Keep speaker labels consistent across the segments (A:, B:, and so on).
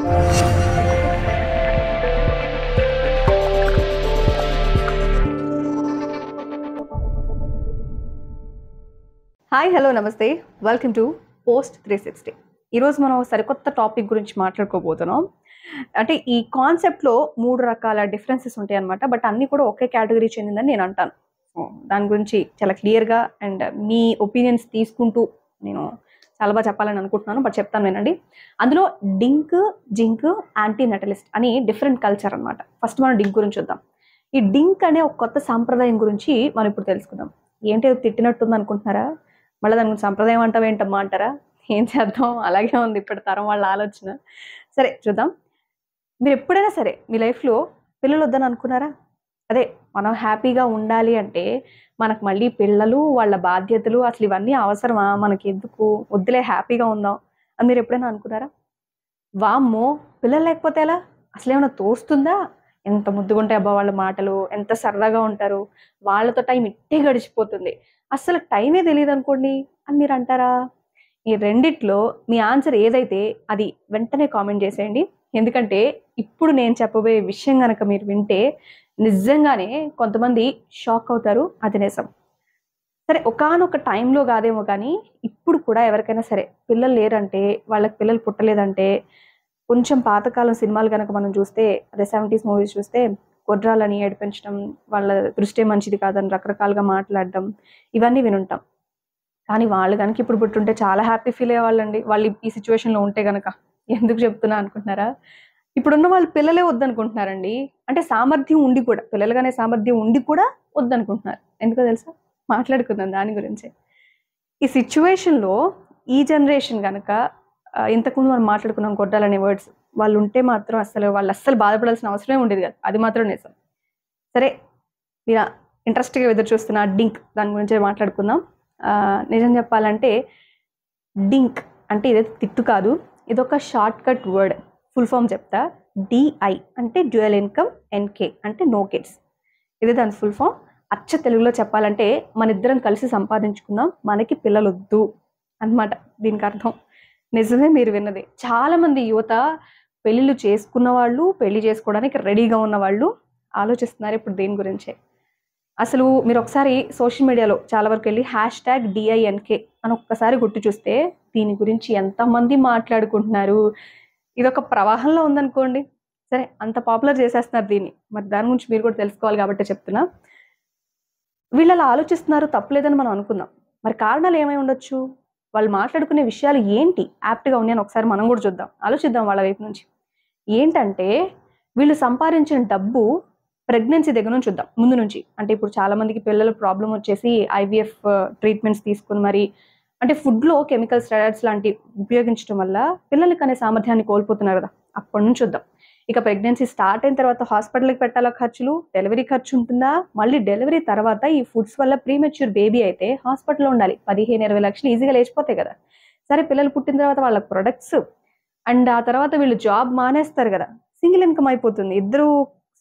A: Hi hello నమస్తే welcome to post 360. ఈరోజు మనం సరికొత్త టాపిక్ గురించి మాట్లాడుకోబోతున్నాం. అంటే ఈ కాన్సెప్ట్లో 3 రకాల డిఫరెన్సెస్ ఉంటాయి అన్నమాట. బట్ అన్నీ కూడా ఒకే కేటగిరీ చెందిందని నేను అంటాను. దాని గురించి చాలా క్లియర్గా అండ్ మీ ఒపీనియన్స్ తీసుకుంటూ నేను చాలా బాగా చెప్పాలని అనుకుంటున్నాను. బట్ చెప్తాను వినండి. అందులో డింక్, జింక్, యాంటీ నెటలిస్ట్ అని డిఫరెంట్ కల్చర్ అనమాట. ఫస్ట్ మనం డింక్ గురించి చూద్దాం. ఈ డింక్ అనే ఒక కొత్త సాంప్రదాయం గురించి మనం ఇప్పుడు తెలుసుకుందాం. ఏంటి తిట్టినట్టుంది అనుకుంటున్నారా? మళ్ళీ దాని గురించి సంప్రదాయం అంటాం ఏంటమ్మా అంటారా? ఏం చేద్దాం, అలాగే ఉంది ఇప్పటి తరం వాళ్ళ ఆలోచన. సరే చూద్దాం. మీరు ఎప్పుడైనా సరే మీ లైఫ్లో పిల్లలు వద్దని అనుకున్నారా? అదే మనం హ్యాపీగా ఉండాలి అంటే మనకు మళ్ళీ పిల్లలు, వాళ్ళ బాధ్యతలు, అసలు ఇవన్నీ అవసరమా, మనకి ఎందుకు, వద్దులే హ్యాపీగా ఉందాం అని మీరు ఎప్పుడైనా అనుకున్నారా? వామ్మో పిల్లలు లేకపోతే ఎలా, అసలు ఏమైనా తోస్తుందా, ఎంత ముద్దుగా ఉంటాయి అబ్బా వాళ్ళ మాటలు, ఎంత సరదాగా ఉంటారు, వాళ్ళతో టైం ఇట్టే గడిచిపోతుంది, అసలు టైమే తెలియదు అనుకోండి అని మీరు అంటారా? ఈ రెండిట్లో మీ ఆన్సర్ ఏదైతే అది వెంటనే కామెంట్ చేసేయండి. ఎందుకంటే ఇప్పుడు నేను చెప్పబోయే విషయం కనుక మీరు వింటే నిజంగానే కొంతమంది షాక్ అవుతారు. అది నిజం. సరే ఒకానొక టైంలో కాదేమో కానీ ఇప్పుడు కూడా ఎవరికైనా సరే పిల్లలు లేరంటే, వాళ్ళకి పిల్లలు పుట్టలేదంటే, కొంచెం పాతకాలం సినిమాలు కనుక మనం చూస్తే, అదే 70s మూవీస్ చూస్తే గొడ్రాలని ఏడిపించడం, వాళ్ళ దృష్టి మంచిది కాదని రకరకాలుగా మాట్లాడడం, ఇవన్నీ వినుంటాం. కానీ వాళ్ళు కనుక ఇప్పుడు పుట్టుంటే చాలా హ్యాపీ ఫీల్ అయ్యేవాళ్ళండి. వాళ్ళు ఈ సిచ్యువేషన్లో ఉంటే కనుక. ఎందుకు చెప్తున్నా అనుకుంటున్నారా? ఇప్పుడున్న వాళ్ళు పిల్లలే వద్దనుకుంటున్నారండి. అంటే సామర్థ్యం ఉండి కూడా, పిల్లలుగానే సామర్థ్యం ఉండి కూడా వద్దనుకుంటున్నారు. ఎందుకో తెలుసా? మాట్లాడుకుందాం దాని గురించే. ఈ సిచ్యువేషన్లో ఈ జనరేషన్ కనుక ఇంతకుముందు మనం మాట్లాడుకున్నాం గొడ్డాలనే వర్డ్స్, వాళ్ళు ఉంటే మాత్రం వాళ్ళు అస్సలు బాధపడాల్సిన అవసరమే ఉండేది కాదు. అది మాత్రం నిజం. సరే మీరు ఇంట్రెస్ట్గా ఎదురు చూస్తున్న డింక్, దాని గురించే మాట్లాడుకుందాం. నిజం చెప్పాలంటే డింక్ అంటే ఇదైతే తిట్టు కాదు, ఇదొక shortcut word. Full form చెప్తా. డిఐ అంటే డ్యూయల్ ఇన్కమ్, ఎన్కే అంటే నో కిడ్స్. ఇది దాని ఫుల్ ఫామ్. అచ్చ తెలుగులో చెప్పాలంటే మన ఇద్దరం కలిసి సంపాదించుకుందాం, మనకి పిల్లలు వద్దు అన్నమాట దీనికి అర్థం. నిజమే మీరు విన్నది. చాలామంది యువత పెళ్ళిళ్ళు చేసుకున్న వాళ్ళు, పెళ్లి చేసుకోవడానికి రెడీగా ఉన్న వాళ్ళు ఆలోచిస్తున్నారు ఇప్పుడు దీని గురించే. అసలు మీరు ఒకసారి సోషల్ మీడియాలో చాలా వరకు వెళ్ళి #DINK అని ఒక్కసారి గుర్తు చూస్తే దీని గురించి ఎంతమంది మాట్లాడుకుంటున్నారు. ఇదొక ప్రవాహంలో ఉందనుకోండి. సరే అంత పాపులర్ చేసేస్తున్నారు దీన్ని. మరి దాని గురించి మీరు కూడా తెలుసుకోవాలి కాబట్టి చెప్తున్నా. వీళ్ళు అలా ఆలోచిస్తున్నారు, తప్పులేదని మనం అనుకుందాం. మరి కారణాలు ఏమై ఉండొచ్చు? వాళ్ళు మాట్లాడుకునే విషయాలు ఏంటి యాప్ట్గా ఉన్నాయని ఒకసారి మనం కూడా చూద్దాం, ఆలోచిద్దాం వాళ్ళ వైపు నుంచి. ఏంటంటే వీళ్ళు సంపాదించిన డబ్బు ప్రెగ్నెన్సీ దగ్గర నుంచి చూద్దాం, ముందు నుంచి. అంటే ఇప్పుడు చాలా మందికి పిల్లల ప్రాబ్లం వచ్చేసి IVF ట్రీట్మెంట్స్ తీసుకుని మరి, అంటే ఫుడ్లో కెమికల్ స్టెరాయిడ్స్ లాంటివి ఉపయోగించడం వల్ల పిల్లలకి అనే సామర్థ్యాన్ని కోల్పోతున్నారు కదా. అప్పటి నుంచి చూద్దాం. ఇక ప్రెగ్నెన్సీ స్టార్ట్ అయిన తర్వాత హాస్పిటల్కి పెట్టాల ఖర్చులు, డెలివరీ ఖర్చు ఉంటుందా, మళ్ళీ డెలివరీ తర్వాత ఈ ఫుడ్స్ వల్ల ప్రీమెచ్యూర్ బేబీ అయితే హాస్పిటల్లో ఉండాలి, 15-20 లక్షలు ఈజీగా లేచిపోతాయి కదా. సరే పిల్లలు పుట్టిన తర్వాత వాళ్ళ ప్రొడక్ట్స్, అండ్ ఆ తర్వాత వీళ్ళు జాబ్ మానేస్తారు కదా, సింగిల్ ఇన్కమ్ అయిపోతుంది. ఇద్దరు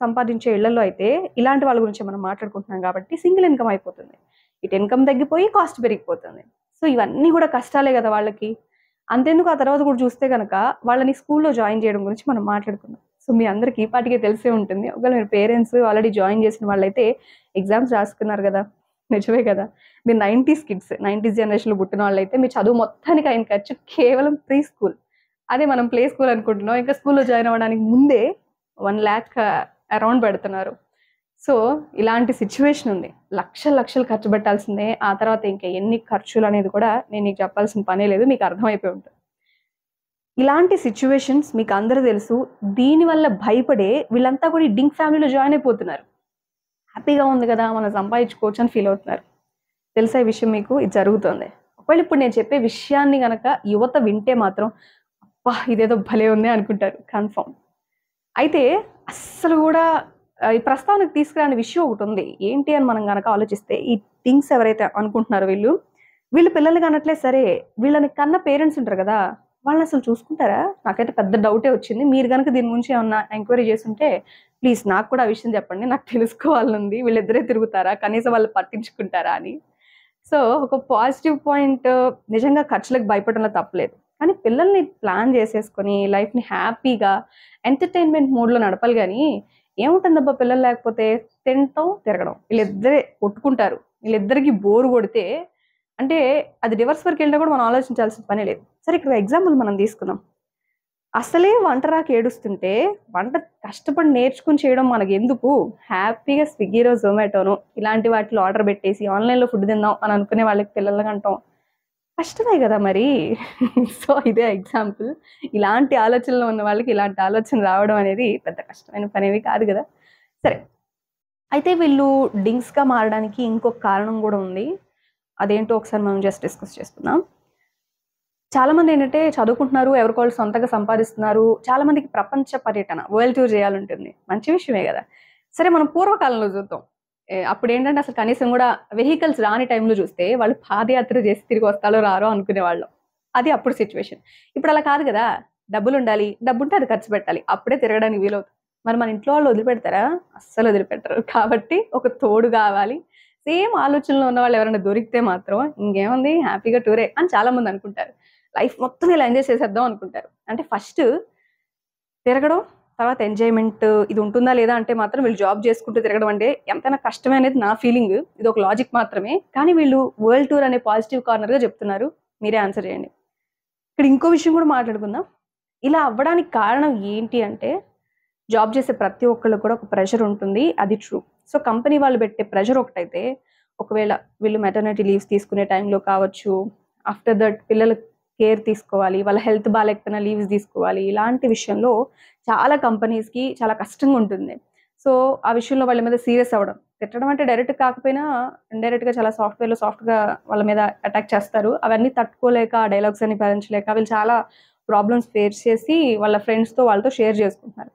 A: సంపాదించే ఇళ్లలో అయితే ఇలాంటి వాళ్ళ గురించి మనం మాట్లాడుకుంటున్నాం కాబట్టి సింగిల్ ఇన్కమ్ అయిపోతుంది. ఇటు ఇన్కమ్ తగ్గిపోయి కాస్ట్ పెరిగిపోతుంది. సో ఇవన్నీ కూడా కష్టాలే కదా వాళ్ళకి. అంతెందుకు ఆ తర్వాత కూడా చూస్తే కనుక వాళ్ళని స్కూల్లో జాయిన్ చేయడం గురించి మనం మాట్లాడుకుందాం. సో మీ అందరికి ఈ పాటికే తెలిసే ఉంటుంది. ఒకవేళ మీరు పేరెంట్స్ ఆల్రెడీ జాయిన్ చేసిన వాళ్ళైతే ఎగ్జామ్స్ రాసుకున్నారు కదా, నిజమే కదా. మీరు 90s కిడ్స్, 90s జనరేషన్లో పుట్టిన వాళ్ళైతే మీ చదువు మొత్తానికి అయిన ఖర్చు కేవలం ప్రీ స్కూల్. అదే మనం ప్లే స్కూల్ అనుకుంటున్నాం, ఇంకా స్కూల్లో జాయిన్ అవ్వడానికి ముందే 1 lakh అరౌండ్ పెడుతున్నారు. సో ఇలాంటి సిచ్యువేషన్ ఉంది. లక్షలు ఖర్చు పెట్టాల్సిందే. ఆ తర్వాత ఇంకా ఎన్ని ఖర్చులు అనేది కూడా నేను నీకు చెప్పాల్సిన పనే లేదు, మీకు అర్థమైపోయి ఉంటుంది. ఇలాంటి సిచ్యువేషన్స్ మీకు అందరూ తెలుసు. దీనివల్ల భయపడే వీళ్ళంతా కూడా ఈ డింక్ ఫ్యామిలీలో జాయిన్ అయిపోతున్నారు. హ్యాపీగా ఉంది కదా, మనం సంపాదించుకోవచ్చు అని ఫీల్ అవుతున్నారు. తెలుసా ఈ విషయం మీకు? ఇది జరుగుతుంది. ఒకవేళ ఇప్పుడు నేను చెప్పే విషయాన్ని కనుక యువత వింటే మాత్రం అబ్బా ఇదేదో భలే ఉంది అనుకుంటారు కన్ఫర్మ్. అయితే అస్సలు కూడా ఈ ప్రస్తావనకు తీసుకురాని విషయం ఒకటి ఉంది. ఏంటి అని మనం కనుక ఆలోచిస్తే, ఈ థింగ్స్ ఎవరైతే అనుకుంటున్నారో వీళ్ళు పిల్లల్ని కనట్లే, సరే వీళ్ళని కన్న పేరెంట్స్ ఉంటారు కదా, వాళ్ళని అసలు చూసుకుంటారా? నాకైతే పెద్ద డౌటే వచ్చింది. మీరు కనుక దీని గురించి ఏమన్నా ఎంక్వైరీ చేస్తుంటే ప్లీజ్ నాకు కూడా ఆ విషయం చెప్పండి, నాకు తెలుసుకోవాలనుంది. వీళ్ళిద్దరే తిరుగుతారా, కనీసం వాళ్ళు పట్టించుకుంటారా అని. సో ఒక పాజిటివ్ పాయింట్, నిజంగా ఖర్చులకు భయపడడంలో తప్పలేదు. కానీ పిల్లల్ని ప్లాన్ చేసేసుకొని లైఫ్ని హ్యాపీగా ఎంటర్టైన్మెంట్ మూడ్లో నడపాలి. కానీ ఏముంటుందబ్బా పిల్లలు లేకపోతే తినటం తిరగడం, వీళ్ళిద్దరే కొట్టుకుంటారు, వీళ్ళిద్దరికి బోరు కొడితే అంటే అది డివర్స్ వరకు వెళ్ళినా కూడా మనం ఆలోచించాల్సిన పని లేదు. సరే ఇక్కడ ఎగ్జాంపుల్ మనం తీసుకుందాం. అసలే వంట రాక ఏడుస్తుంటే వంట కష్టపడి నేర్చుకుని చేయడం మనకి ఎందుకు, హ్యాపీగా స్విగ్గీలో జొమాటోనో ఇలాంటి వాటిలో ఆర్డర్ పెట్టేసి ఆన్లైన్లో ఫుడ్ తిందాం అని అనుకునే వాళ్ళకి పిల్లలకి అంటాం కష్టమే కదా మరి. సో ఇదే ఎగ్జాంపుల్. ఇలాంటి ఆలోచనలో ఉన్న వాళ్ళకి ఇలాంటి ఆలోచన రావడం అనేది పెద్ద కష్టమైన పనేవి కాదు కదా. సరే, అయితే వీళ్ళు డింగ్స్గా మారడానికి ఇంకొక కారణం కూడా ఉంది. అదేంటో ఒకసారి మనం జస్ట్ డిస్కస్ చేసుకుందాం. చాలా మంది ఏంటంటే చదువుకుంటున్నారు, ఎవరికోళ్ళు సొంతంగా సంపాదిస్తున్నారు. చాలా మందికి ప్రపంచ పర్యటన, వరల్డ్ టూర్ చేయాలంటుంది, మంచి విషయమే కదా. సరే మనం పూర్వకాలంలో చూద్దాం. అప్పుడు ఏంటంటే అసలు కనీసం కూడా వెహికల్స్ రాని టైంలో చూస్తే వాళ్ళు పాదయాత్ర చేసి తిరిగి వస్తారో రారో అనుకునేవాళ్ళం. అది అప్పుడు సిచ్యువేషన్. ఇప్పుడు అలా కాదు కదా. డబ్బులు ఉండాలి, డబ్బు ఉంటే అది ఖర్చు పెట్టాలి, అప్పుడే తిరగడానికి వీలవుతుంది. మరి మన ఇంట్లో వాళ్ళు వదిలిపెడతారా? అస్సలు వదిలిపెట్టరు. కాబట్టి ఒక తోడు కావాలి. సేమ్ ఆలోచనలో ఉన్న వాళ్ళు ఎవరైనా దొరికితే మాత్రం ఇంకేముంది, హ్యాపీగా టూరే అని చాలా మంది అనుకుంటారు. లైఫ్ మొత్తం ఇలా ఎంజాయ్ చేసేద్దాం అనుకుంటారు. అంటే ఫస్ట్ తిరగడం, తర్వాత ఎంజాయ్మెంట్ ఇది ఉంటుందా లేదా అంటే మాత్రం వీళ్ళు జాబ్ చేసుకుంటూ తిరగడం అంటే ఎంతైనా కష్టమే అనేది నా ఫీలింగ్. ఇది ఒక లాజిక్ మాత్రమే. కానీ వీళ్ళు వరల్డ్ టూర్ అనే పాజిటివ్ కార్నర్గా చెప్తున్నారు. మీరే ఆన్సర్ చేయండి. ఇక్కడ ఇంకో విషయం కూడా మాట్లాడుకుందాం. ఇలా అవ్వడానికి కారణం ఏంటి అంటే జాబ్ చేసే ప్రతి ఒక్కళ్ళు కూడా ఒక ప్రెషర్ ఉంటుంది, అది ట్రూ. సో కంపెనీ వాళ్ళు పెట్టే ప్రెషర్ ఒకటైతే, ఒకవేళ వీళ్ళు మెటర్నిటీ లీవ్స్ తీసుకునే టైంలో కావచ్చు, ఆఫ్టర్ దట్ పిల్లల కేర్ తీసుకోవాలి, వాళ్ళ హెల్త్ బాగాలేకపోయినా లీవ్స్ తీసుకోవాలి, ఇలాంటి విషయంలో చాలా కంపెనీస్కి చాలా కష్టంగా ఉంటుంది. సో ఆ విషయంలో వాళ్ళ మీద సీరియస్ అవ్వడం, తిట్టడం అంటే డైరెక్ట్ కాకపోయినా ఇండైరెక్ట్గా చాలా సాఫ్ట్గా వాళ్ళ మీద అటాక్ చేస్తారు. అవన్నీ తట్టుకోలేక, డైలాగ్స్ అన్ని భరించలేక వీళ్ళు చాలా ప్రాబ్లమ్స్ ఫేస్ చేసి వాళ్ళ ఫ్రెండ్స్తో వాళ్ళతో షేర్ చేసుకుంటున్నారు.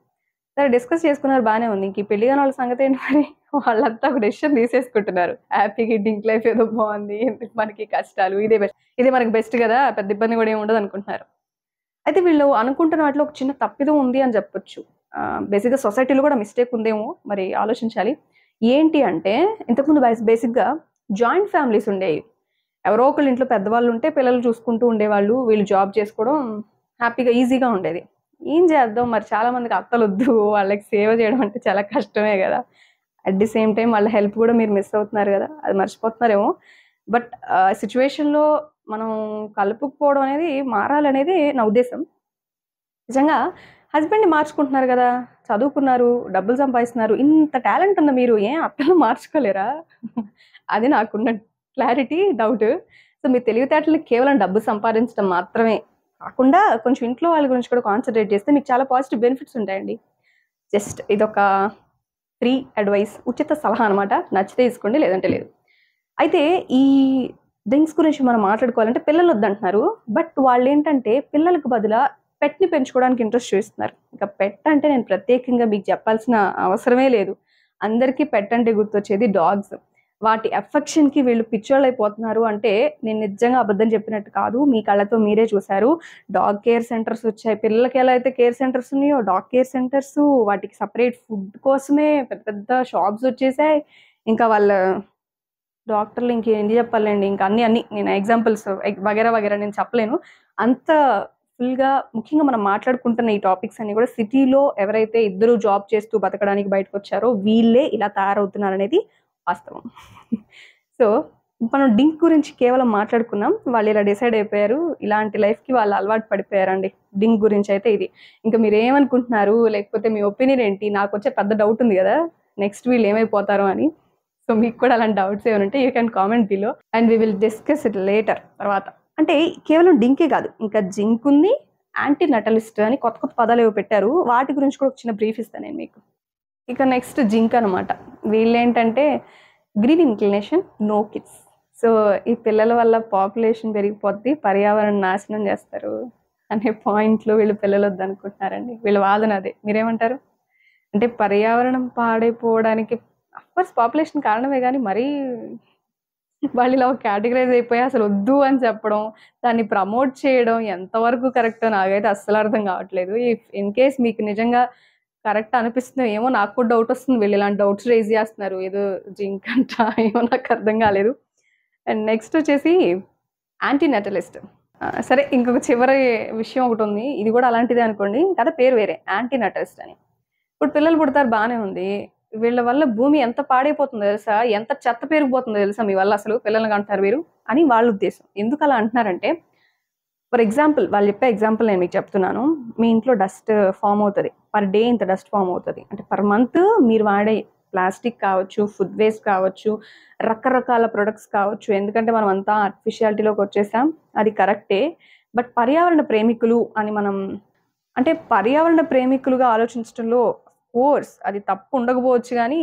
A: సరే డిస్కస్ చేసుకున్నారు, బాగానే ఉంది. ఇంక పెళ్లి కాని వాళ్ళ సంగతి ఏంటి మరి? వాళ్ళంతా ఒక డెసిషన్ తీసేసుకుంటున్నారు. హ్యాపీగా డ్రింక్ లైఫ్ ఏదో బాగుంది, మనకి కష్టాలు, ఇదే బెస్ట్, ఇదే మనకి బెస్ట్ కదా, పెద్ద ఇబ్బంది కూడా ఏమి ఉండదు అనుకుంటున్నారు. అయితే వీళ్ళు అనుకుంటున్న వాటిలో ఒక చిన్న తప్పిదం ఉంది అని చెప్పొచ్చు. బేసిక్గా సొసైటీలో కూడా మిస్టేక్ ఉందేమో, మరి ఆలోచించాలి. ఏంటి అంటే ఇంతకుముందు బేసిక్గా జాయింట్ ఫ్యామిలీస్ ఉండేవి. ఎవరో ఒకళ్ళు ఇంట్లో పెద్దవాళ్ళు ఉంటే పిల్లలు చూసుకుంటూ ఉండేవాళ్ళు, వీళ్ళు జాబ్ చేసుకోవడం హ్యాపీగా ఈజీగా ఉండేది. ఏం చేద్దాం మరి, చాలా మందికి అత్తలు వద్దు, వాళ్ళకి సేవ చేయడం అంటే చాలా కష్టమే కదా. అట్ ది సేమ్ టైం వాళ్ళ హెల్ప్ కూడా మీరు మిస్ అవుతున్నారు కదా, అది మర్చిపోతున్నారేమో. బట్ సిచ్యువేషన్లో మనం కలుపుకుపోవడం అనేది మారాలనేది నా ఉద్దేశం. నిజంగా హస్బెండ్ని మార్చుకుంటున్నారు కదా, చదువుకున్నారు, డబ్బులు సంపాదిస్తున్నారు, ఇంత టాలెంట్ ఉన్న మీరు ఏం అత్తలు మార్చుకోలేరా? అది నాకున్న క్లారిటీ, డౌట్. సో మీ తెలివితేటలు కేవలం డబ్బు సంపాదించడం మాత్రమే కాకుండా కొంచెం ఇంట్లో వాళ్ళ గురించి కూడా కాన్సన్ట్రేట్ చేస్తే మీకు చాలా పాజిటివ్ బెనిఫిట్స్ ఉంటాయండి. జస్ట్ ఇదొక ఫ్రీ అడ్వైస్, ఉచిత సలహా అనమాట. నచ్చితే తీసుకోండి, లేదంటే లేదు. అయితే ఈ డ్రింక్స్ గురించి మనం మాట్లాడుకోవాలంటే పిల్లలు వద్దంటున్నారు. బట్ వాళ్ళు ఏంటంటే పిల్లలకు బదులు పెట్ని పెంచుకోవడానికి ఇంట్రెస్ట్ చూపిస్తున్నారు. ఇంకా పెట్ అంటే నేను ప్రత్యేకంగా మీకు చెప్పాల్సిన అవసరమే లేదు. అందరికీ పెట్ అంటే గుర్తొచ్చేది డాగ్స్. వాటి ఎఫెక్షన్కి వీళ్ళు పిచ్చోళ్ళు అయిపోతున్నారు అంటే నేను నిజంగా అబద్ధం చెప్పినట్టు కాదు. మీ కళ్ళతో మీరే చూశారు. డాగ్ కేర్ సెంటర్స్ వచ్చాయి. పిల్లలకి ఎలా అయితే కేర్ సెంటర్స్ ఉన్నాయో డాగ్ కేర్ సెంటర్స్, వాటికి సపరేట్ ఫుడ్ కోసమే పెద్ద పెద్ద షాప్స్ వచ్చేసాయి. ఇంకా వాళ్ళ డాక్టర్లు ఇంకేంటి చెప్పాలండి, ఇంకా అన్ని నేను ఎగ్జాంపుల్స్ వగేరా నేను చెప్పలేను. అంత ఫుల్గా ముఖ్యంగా మనం మాట్లాడుకుంటున్న ఈ టాపిక్స్ అన్ని కూడా సిటీలో ఎవరైతే ఇద్దరు జాబ్ చేస్తూ బతకడానికి బయటకు వచ్చారో వీళ్ళే ఇలా తయారవుతున్నారు అనేది వాస్తవం. సో మనం డింక్ గురించి కేవలం మాట్లాడుకున్నాం, వాళ్ళు ఇలా డిసైడ్ అయిపోయారు, ఇలాంటి లైఫ్కి వాళ్ళు అలవాటు పడిపోయారండి. డింక్ గురించి అయితే ఇది. ఇంకా మీరు ఏమనుకుంటున్నారు, లేకపోతే మీ ఒపీనియన్ ఏంటి? నాకు వచ్చే పెద్ద డౌట్ ఉంది కదా, నెక్స్ట్ వీళ్ళు ఏమైపోతారో అని. సో మీకు కూడా అలాంటి డౌట్స్ ఏమైనా ఉంటే you can comment below and we will discuss it later. తర్వాత అంటే కేవలం డింకే కాదు, ఇంకా జింక్ ఉంది, యాంటీ నటలిస్ట్ అని కొత్త కొత్త పదాలు ఏవో పెట్టారు. వాటి గురించి కూడా ఒక చిన్న బ్రీఫ్ ఇస్తాను నేను మీకు. ఇక నెక్స్ట్ జింక్ అనమాట. వీళ్ళు ఏంటంటే green inclination, no kids. So ఈ పిల్లల వల్ల పాపులేషన్ పెరిగిపోద్ది, పర్యావరణ నాశనం చేస్తారు అనే పాయింట్లో వీళ్ళు పిల్లలు వద్దనుకుంటున్నారండి. వీళ్ళ వాదన అదే. మీరేమంటారు? అంటే పర్యావరణం పాడైపోవడానికి అఫ్కోర్స్ పాపులేషన్ కారణమే, కానీ మరీ వాళ్ళు ఇలా కేటగరైజ్ అయిపోయి అసలు వద్దు అని చెప్పడం, దాన్ని ప్రమోట్ చేయడం ఎంతవరకు కరెక్టో నాకైతే అస్సలు అర్థం కావట్లేదు. ఇఫ్ ఇన్ కేస్ మీకు నిజంగా కరెక్ట్ అనిపిస్తుంది ఏమో, నాకు కూడా డౌట్ వస్తుంది. వీళ్ళు ఇలాంటి డౌట్స్ రేజ్ చేస్తున్నారు, ఏదో జింక్ అంట, ఏమో నాకు అర్థం కాలేదు. అండ్ నెక్స్ట్ వచ్చేసి యాంటీ నెటలిస్ట్. సరే ఇంకొక చివరి విషయం ఒకటుంది. ఇది గూడా అలాంటిదే అనుకోండి. కథ పేరు వేరే. యాంటీ నటరిస్ట్ అని. ఇప్పుడు పిల్లలు పుడతారు బానే ఉంది. వీళ్ళ వల్ల భూమి ఎంత పాడైపోతుందో తెలుసా? ఎంత చెత్త పెరిగిపోతుందో తెలుసా మీ వల్ల అసలు పిల్లల్ని కంటున్నారు మీరు అని వాళ్ళ ఉద్దేశం. ఎందుకలా అంటున్నారంటే ఫర్ ఎగ్జాంపుల్ వాళ్ళు చెప్పే ఎగ్జాంపుల్ నేను మీకు చెప్తున్నాను. మీ ఇంట్లో డస్ట్ ఫార్మ్ అవుతది. పర్ డే ఇంత డస్ట్ ఫార్మ్ అవుతది. అంటే పర్ మంత్ మీరు వాడే ప్లాస్టిక్ కావచ్చు, ఫుడ్ వేస్ట్ కావచ్చు, రకరకాల ప్రొడక్ట్స్ కావచ్చు. ఎందుకంటే మనం అంతా ఆర్టిఫిషియాలిటీలోకి వచ్చేసాం. అది కరెక్టే. బట్ పర్యావరణ ప్రేమికులు అని మనం అంటే పర్యావరణ ప్రేమికులుగా ఆలోచించడంలో కోర్స్ అది తప్పు ఉండకపోవచ్చు గానీ,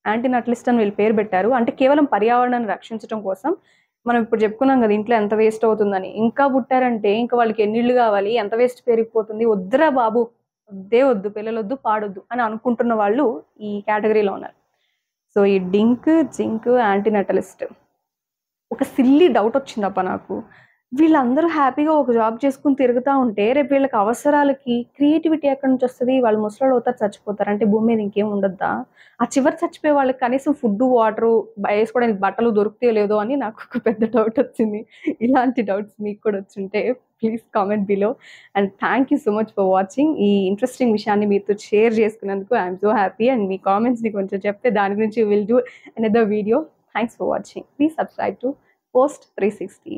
A: యాంటీ నటలిస్ట్ అని వీళ్ళు పేరు పెట్టారు. అంటే కేవలం పర్యావరణాన్ని రక్షించడం కోసం మనం ఇప్పుడు చెప్పుకున్నాం కదా! ఇంట్లో ఎంత వేస్ట్ అవుతుందని. ఇంకా పుట్టారంటే ఇంక వాళ్ళకి ఎన్నిళ్ళు కావాలి? ఎంత వేస్ట్ పెరిగిపోతుంది? వద్దురా బాబు! వద్దే వద్దు. పిల్లలొద్దు, పాడొద్దు అని అనుకుంటున్న వాళ్ళు ఈ కేటగరీలో ఉన్నారు. సో, ఈ డింక్, జింక్, యాంటీ నటలిస్ట్ ఒక సిల్లీ డౌట్ వచ్చిందబ్బా నాకు. వీళ్ళందరూ హ్యాపీగా ఒక జాబ్ చేసుకొని తిరుగుతా ఉంటే, రేపు వీళ్ళకి అవసరాలకి క్రియేటివిటీ ఎక్కడి నుంచి వస్తది? వాళ్ళు ముసలోళ్ళు అవుతారు, చచ్చిపోతారు. అంటే భూమి మీద ఇంకేం ఉండద్దా? ఆ చివరి చచ్చిపోయే వాళ్ళకి కనీసం ఫుడ్డు, వాటరు, ఏసుకోవడానికి బట్టలు దొరుకుతాయో లేదో అని నాకు ఒక పెద్ద డౌట్ వచ్చింది. ఇలాంటి డౌట్స్ మీకు కూడా వచ్చుంటే please comment below. And thank you so much for watching. ఈ ఇంట్రెస్టింగ్ విషయాన్ని మీతో షేర్ చేసుకున్నందుకు ఐఎమ్ సో హ్యాపీ. అండ్ మీ కామెంట్స్‌ని కొంచెం చెప్తే దాని గురించి will do another video. Thanks for watching. Please subscribe to post 360.